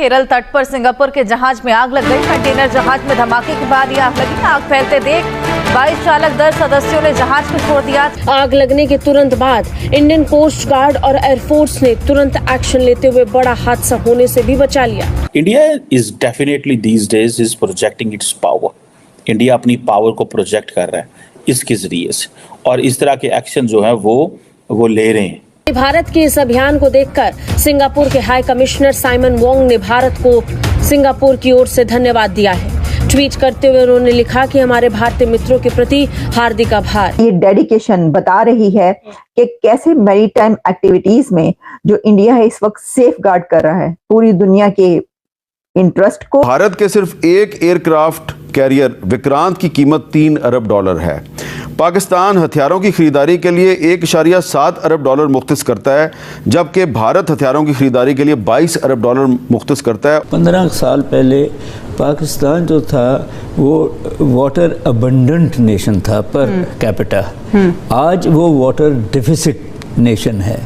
केरल तट पर सिंगापुर के जहाज में आग लग गई। कंटेनर जहाज में धमाके के बाद यह आग लगी। आग फैलते देख 22 चालक दल सदस्यों ने जहाज को छोड़ दिया। आग लगने के तुरंत बाद इंडियन कोस्ट गार्ड और एयरफोर्स ने तुरंत एक्शन लेते हुए बड़ा हादसा होने से भी बचा लिया। India is definitely these days is projecting it's power. India अपनी पावर को प्रोजेक्ट कर रहा है इसके जरिए से, और इस तरह के एक्शन जो है वो ले रहे हैं। भारत के इस अभियान को देखकर सिंगापुर के हाई कमिश्नर साइमन वोंग ने भारत को सिंगापुर की ओर से धन्यवाद दिया है। ट्वीट करते हुए उन्होंने लिखा कि हमारे भारतीय मित्रों के प्रति हार्दिक आभार। ये डेडिकेशन बता रही है कि कैसे मैरीटाइम एक्टिविटीज में जो इंडिया है इस वक्त सेफ गार्ड कर रहा है पूरी दुनिया के इंटरेस्ट को। भारत के सिर्फ एक एयरक्राफ्ट कैरियर विक्रांत की कीमत $3 अरब है। पाकिस्तान हथियारों की खरीदारी के लिए 1.7 अरब डॉलर मुख्तस करता है, जबकि भारत हथियारों की खरीदारी के लिए $22 अरब मुख्तस करता है। 15 साल पहले पाकिस्तान जो था वो वाटर अबंडेंट नेशन था पर कैपिटा, आज वो वाटर डिफिसिट नेशन है।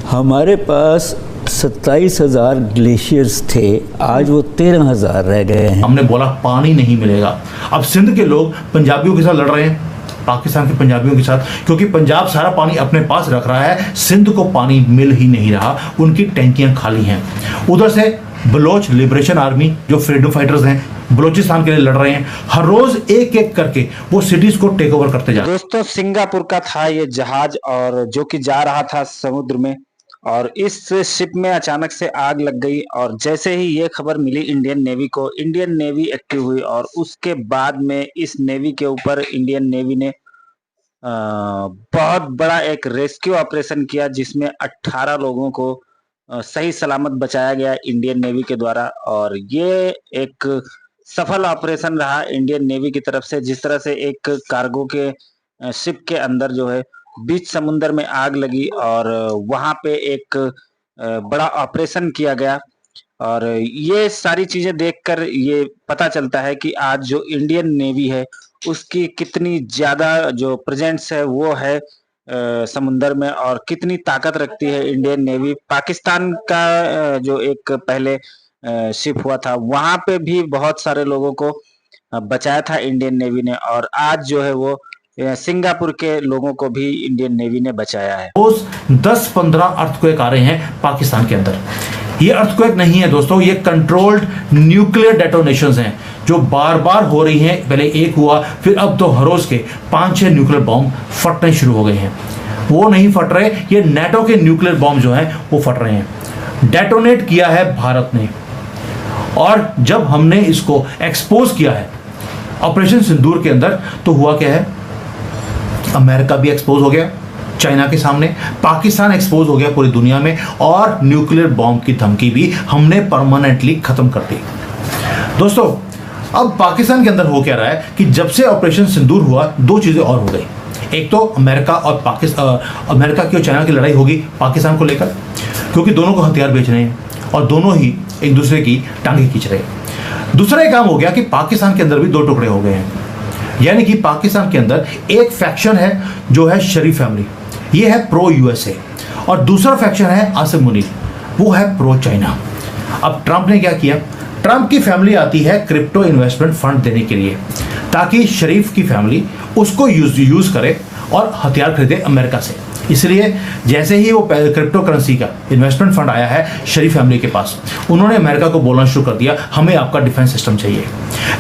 हमारे पास 27,000 ग्लेशियर्स थे, आज वो 13,000 रह गए हैं। हमने बोला पानी नहीं मिलेगा। अब सिंध के लोग पंजाबियों के साथ लड़ रहे हैं, पाकिस्तान के पंजाबियों के साथ, क्योंकि पंजाब सारा पानी अपने पास रख रहा है, सिंध को पानी मिल ही नहीं रहा, उनकी टैंकियां खाली हैं। उधर से बलोच लिबरेशन आर्मी जो फ्रीडम फाइटर्स हैं बलोचिस्तान के लिए लड़ रहे हैं, हर रोज एक एक करके वो सिटीज को टेक ओवर करते जा रहे हैं। दोस्तों, सिंगापुर का था ये जहाज और जो कि जा रहा था समुद्र में, और इस शिप में अचानक से आग लग गई। और जैसे ही ये खबर मिली इंडियन नेवी को, इंडियन नेवी एक्टिव हुई और उसके बाद में इस नेवी के ऊपर इंडियन नेवी ने बहुत बड़ा एक रेस्क्यू ऑपरेशन किया, जिसमें 18 लोगों को सही सलामत बचाया गया इंडियन नेवी के द्वारा। और ये एक सफल ऑपरेशन रहा इंडियन नेवी की तरफ से। जिस तरह से एक कार्गो के शिप के अंदर जो है बीच समुद्र में आग लगी और वहां पे एक बड़ा ऑपरेशन किया गया। और ये सारी चीजें देखकर ये पता चलता है कि आज जो इंडियन नेवी है उसकी कितनी ज्यादा जो प्रेजेंस है वो है समुद्र में, और कितनी ताकत रखती है इंडियन नेवी। पाकिस्तान का जो एक पहले शिप हुआ था वहां पे भी बहुत सारे लोगों को बचाया था इंडियन नेवी ने, और आज जो है वो सिंगापुर के लोगों को भी इंडियन नेवी ने बचाया है। रोज 10-15 अर्थक्वेक आ रहे हैं पाकिस्तान के अंदर। ये अर्थक्वेक नहीं है दोस्तों, ये कंट्रोल्ड न्यूक्लियर डेटोनेशंस हैं जो बार बार हो रही हैं। पहले एक हुआ, फिर अब तो हर रोज के 5-6 न्यूक्लियर बॉम्ब फटने शुरू हो गए हैं। वो नहीं फट रहे, ये नेटो के न्यूक्लियर बॉम्ब जो हैं वो फट रहे हैं। डेटोनेट किया है भारत ने, और जब हमने इसको एक्सपोज किया है ऑपरेशन सिंदूर के अंदर, तो हुआ क्या है, अमेरिका भी एक्सपोज हो गया चाइना के सामने, पाकिस्तान एक्सपोज हो गया पूरी दुनिया में, और न्यूक्लियर बॉम्ब की धमकी भी हमने परमानेंटली खत्म कर दी। दोस्तों, अब पाकिस्तान के अंदर हो क्या रहा है कि जब से ऑपरेशन सिंदूर हुआ, दो चीजें और हो गई। एक तो अमेरिका और अमेरिका की और चाइना की लड़ाई होगी पाकिस्तान को लेकर, क्योंकि दोनों को हथियार बेच रहे हैं और दोनों ही एक दूसरे की टांगे खींच रहे हैं। दूसरा एक काम हो गया कि पाकिस्तान के अंदर भी दो टुकड़े हो गए हैं, यानी कि पाकिस्तान के अंदर एक फैक्शन है जो है शरीफ फैमिली, ये है प्रो यूएसए, और दूसरा फैक्शन है आसिम मुनीर, वो है प्रो चाइना। अब ट्रंप ने क्या किया, ट्रंप की फैमिली आती है क्रिप्टो इन्वेस्टमेंट फंड देने के लिए, ताकि शरीफ की फैमिली उसको यूज करे और हथियार खरीदे अमेरिका से। इसलिए जैसे ही वो क्रिप्टो करेंसी का इन्वेस्टमेंट फंड आया है शरीफ फैमिली के पास, उन्होंने अमेरिका को बोलना शुरू कर दिया, हमें आपका डिफेंस सिस्टम चाहिए।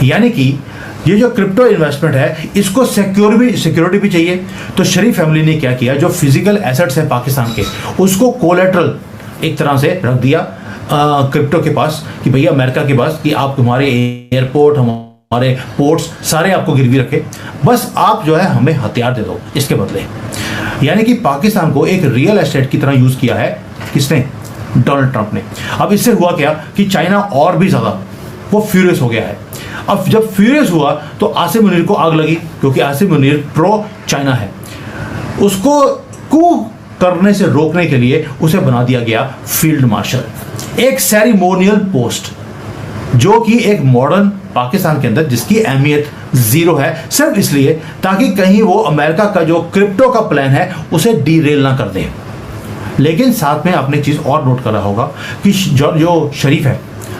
यानी कि ये जो क्रिप्टो इन्वेस्टमेंट है इसको सिक्योरिटी भी चाहिए। तो शरीफ फैमिली ने क्या किया, जो फिजिकल एसेट्स हैं पाकिस्तान के, उसको कोलेटरल एक तरह से रख दिया क्रिप्टो के पास, कि भैया अमेरिका के पास, कि आप हमारे एयरपोर्ट, हमारे पोर्ट्स सारे आपको गिरवी रखे, बस आप जो है हमें हथियार दे दो इसके बदले। यानी कि पाकिस्तान को एक रियल एस्टेट की तरह यूज किया है किसने, डोनाल्ड ट्रंप ने। अब इससे हुआ क्या कि चाइना और भी ज्यादा वो फ्यूरियस हो गया है। अब जब फ्यूरियस हुआ तो आसिम मुनीर को आग लगी, क्योंकि आसिम मुनीर प्रो चाइना है। उसको कू करने से रोकने के लिए उसे बना दिया गया फील्ड मार्शल, एक सेरेमोनियल पोस्ट, जो कि एक मॉडर्न पाकिस्तान के अंदर जिसकी अहमियत जीरो है, सिर्फ इसलिए ताकि कहीं वो अमेरिका का जो क्रिप्टो का प्लान है उसे डीरेल ना कर दे। लेकिन साथ में आपने चीज और नोट करा होगा कि जो शरीफ है,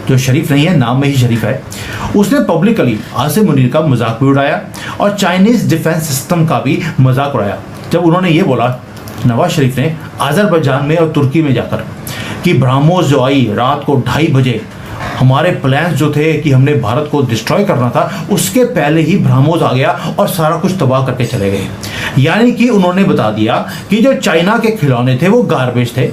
जो शरीफ नहीं है, नाम में ही शरीफ है, उसने पब्लिकली आसिम मुनीर का मजाक भी उड़ाया और चाइनीज डिफेंस सिस्टम का भी मजाक उड़ाया जब उन्होंने ये बोला, नवाज शरीफ ने अजरबैजान में और तुर्की में जाकर, कि ब्रह्मोस जो आई रात को 2:30 बजे, हमारे प्लान्स जो थे कि हमने भारत को डिस्ट्रॉय करना था, उसके पहले ही ब्रह्मोस आ गया और सारा कुछ तबाह करके चले गए। यानी कि उन्होंने बता दिया कि जो चाइना के खिलौने थे वो गार्बेज थे,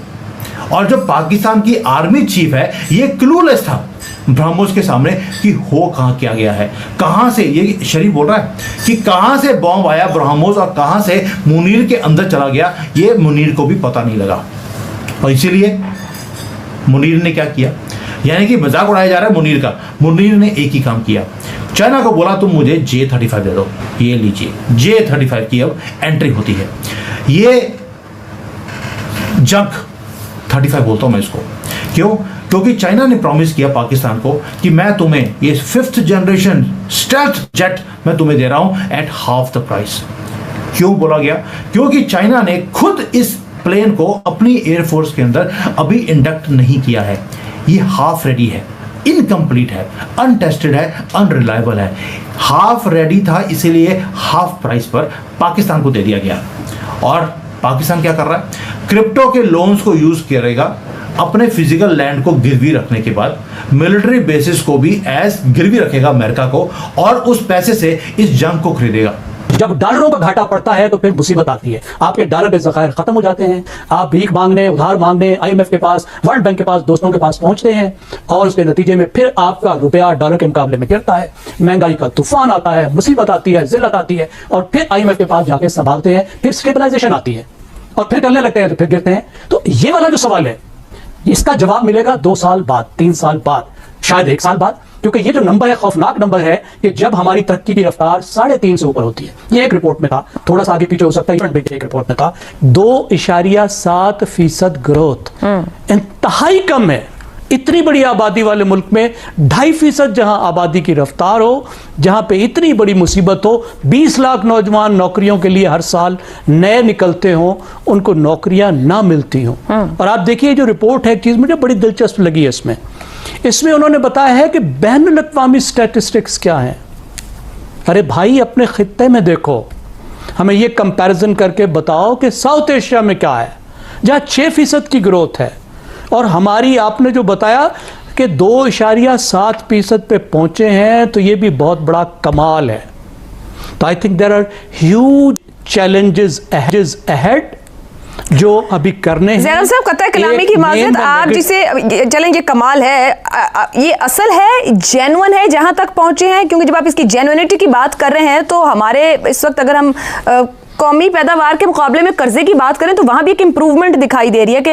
और जो पाकिस्तान की आर्मी चीफ है ये क्लूलेस था ब्रह्मोस के सामने कि हो कहाँ क्या गया है, कहाँ से, ये शरीफ बोल रहा है कि कहाँ से बॉम्ब आया ब्रह्मोस और कहाँ से मुनीर के अंदर चला गया, ये मुनीर को भी पता नहीं लगा। और इसीलिए मुनीर ने क्या किया, यानी कि मजाक उड़ाया जा रहा है मुनीर का, मुनीर ने एक ही काम किया, चाइना को बोला तुम मुझे J-35 दे दो, ये लीजिए J-35 की अब एंट्री होती है। ये जंग 35 बोलता हूं मैं इसको, क्यों? क्योंकि चाइना ने प्रॉमिस किया पाकिस्तान को कि मैं तुम्हें ये 5th जनरेशन स्टेल्थ जेट मैं तुम्हें दे रहा हूं एट हाफ द प्राइस। क्यों बोला गया? क्योंकि चाइना ने खुद इस प्लेन को अपनी एयरफोर्स के अंदर अभी इंडक्ट नहीं किया है, ये हाफ रेडी है, इनकम्प्लीट है, अनटेस्टेड है, अनरिलायबल है। हाफ रेडी था, इसीलिए हाफ प्राइस पर पाकिस्तान को दे दिया गया। और पाकिस्तान क्या कर रहा है? क्रिप्टो के लोन्स को यूज करेगा अपने फिजिकल लैंड को गिरवी रखने के बाद, मिलिट्री बेसिस को भी एज गिरवी रखेगा अमेरिका को, और उस पैसे से इस जंग को खरीदेगा। जब डॉलरों का घाटा पड़ता है तो फिर मुसीबत आती है, आपके डॉलर के ज़खायर खत्म हो जाते हैं, आप भीख मांगने, उधार मांगने IMF के पास, वर्ल्ड बैंक के पास, दोस्तों के पास पहुंचते हैं, और उसके नतीजे में फिर आपका रुपया डॉलर के मुकाबले में गिरता है, महंगाई का तूफान आता है, मुसीबत आती है, जिल्लत आती है, और फिर IMF के पास जाके संभालते हैं, फिर स्टेबलाइजेशन आती है और फिर करने लगते हैं तो फिर गिरते हैं। तो ये वाला जो सवाल है इसका जवाब मिलेगा 2 साल बाद, 3 साल बाद, शायद 1 साल बाद, क्योंकि ये जो नंबर है खौफनाक नंबर है कि जब हमारी तरक्की की रफ्तार 3.5 से ऊपर होती है। ये एक रिपोर्ट में था, थोड़ा सा आगे पीछे हो सकता है, एक रिपोर्ट में था 2.7% ग्रोथ, इंतहाई कम है। इतनी बड़ी आबादी वाले मुल्क में 2.5% जहां आबादी की रफ्तार हो, जहां पे इतनी बड़ी मुसीबत हो, 20 लाख नौजवान नौकरियों के लिए हर साल नए निकलते हों, उनको नौकरियां ना मिलती हों। और आप देखिए जो रिपोर्ट है, एक चीज मुझे बड़ी दिलचस्प लगी है इसमें उन्होंने बताया है कि बैनुल अक़वामी स्टैटिस्टिक्स क्या है। अरे भाई अपने खित्ते में देखो, हमें ये कंपैरिजन करके बताओ कि साउथ एशिया में क्या है जहां 6% की ग्रोथ है, और हमारी आपने जो बताया कि 2.7% पे पहुंचे हैं, तो ये भी बहुत बड़ा कमाल है। तो I think there are huge challenges ahead जो अभी करने हैं। ज़ैनब साहब, कतई कलामी की माज़रत, आप जिसे चलें ये कमाल है, ये असल है, जेन्युइन है जहां तक पहुंचे हैं, क्योंकि जब आप इसकी जेन्युइनिटी की बात कर रहे हैं तो हमारे इस वक्त अगर हम कौमी पैदावार के मुकाबले में कर्जे की बात करें तो वहां भी एक इंप्रूवमेंट दिखाई दे रही है कि